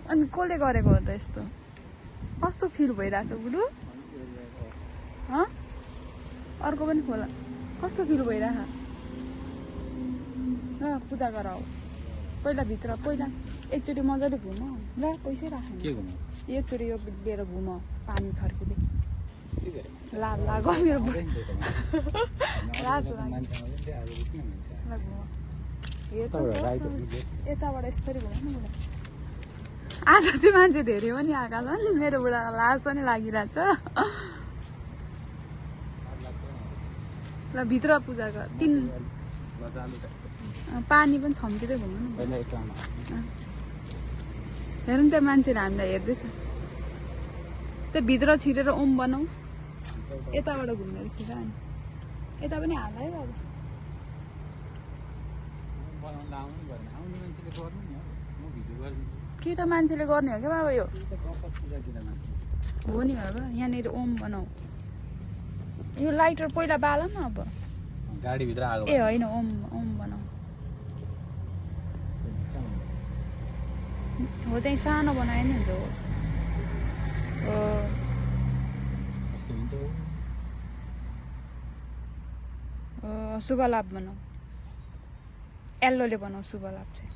अनि कसले गरेको हो त यस्तो कस्तो फिल भइरहेछ बुढो अर्को पनि खोला कस्तो फिल भइरह ल पूजा गराऊ पहिला भित्र पहिला एकचोटि मजाले घुम ल पैसै राख्नु एकचोटि यो लिएर घुम पानी छर्किँदै लाज लाग्यो मेरो लाज यताबाट यस्तरी घुम न बुढा आज चाहिँ मान्छे धेरै पनि आएको छ नि मेरो बुढालाई लाज पनि लागिरहेछ ल भित्र पूजा गर पानी पनि छम्किँदै घुम्नु न हेर्नु त्यहाँ मान्छेले हामीलाई हेर्दैछ त्यो भित्र छिरेर ओम बनाऊ यताबाट घुमेर छिर अनि यता पनि हाल है बाबु केटा मान्छेले गर्ने हो क्या बाबा यो हो नि बाबा यहाँनिर ओम बनाऊ यो लाइटर पहिला बाल न अब गाडीभित्र आगो ए होइन ओम ओम बनाऊ हो त्यही सानो बनाए नि हुन्छ हो शुभ लाभ बनाऊ येल्लोले बनाऊ शुभ लाभ चाहिँ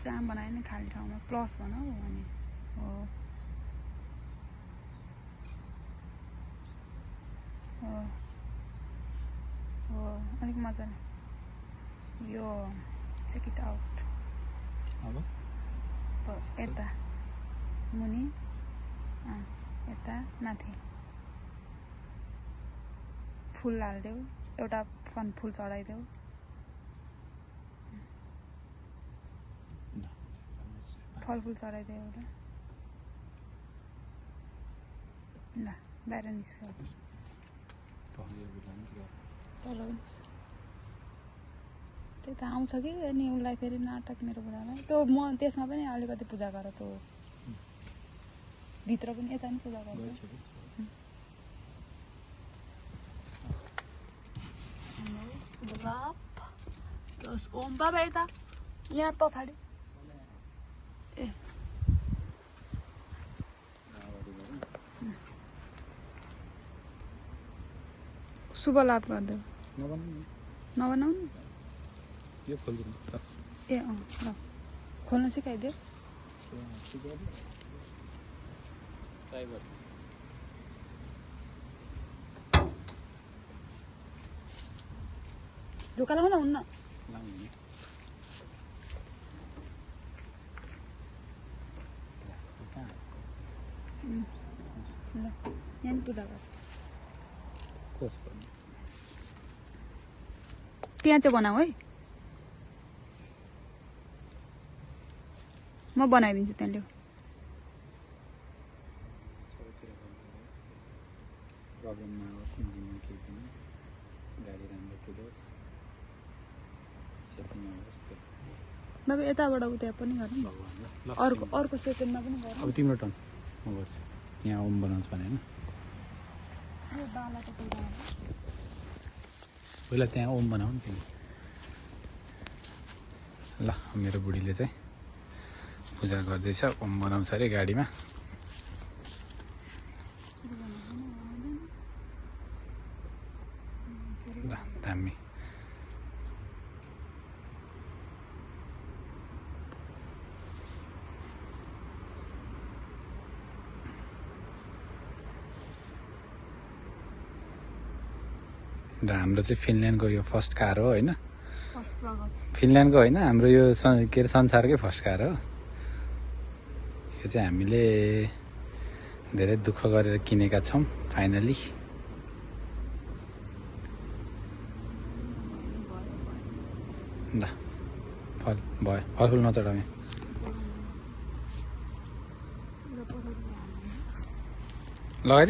जहाँ बनायो नि खाली ठाउँमा प्लस बनाऊ अनि हो हो हो अलिक मजाले यो चेक इट आउट अब यता मुनि यता माथि फुल हालिदेऊ एउटा फुल चढाइदेऊ फलफुल चढाइदियो एउटा ल बाहिर निस्क्यो त्यही त आउँछ कि अनि उसलाई फेरि नाटक मेरो बुढालाई त्यो म त्यसमा पनि अलिकति पूजा गर त्यो भित्र पनि यता पनि पूजा गर ओम बाबा यता यहाँ पछाडि ए शुभ लाभ गरिदेऊ नबनाऊ नि ए ल खोल्न सिकाइदेऊ ढोका लाउन हुन्न ल यहाँ पूजा गर त्यहाँ चाहिँ बनाऊ है म बनाइदिन्छु त्यहाँ ल्याऊ बाबा यताबाट उता पनि गर्नु अर्को सेकेन्डमा पनि गर अब तिम्रो टर्न म गर्छु यहाँ ओम बनाउँछ भने होइन पहिला त्यहाँ ओम बनाऊ नि तिमी ल मेरो बुढीले चाहिँ पूजा गर्दैछ ओम बनाउँछ अरे गाडीमा ल दामी र हाम्रो चाहिँ फिनल्यान्डको यो फर्स्ट कार हो होइन फिनल्यान्डको होइन हाम्रो यो के अरे संसारकै फर्स्ट कार हो यो चाहिँ हामीले धेरै दुःख गरेर किनेका छौँ फाइनली ल फल भयो फलफुल नचढाउने लगाइदिउँ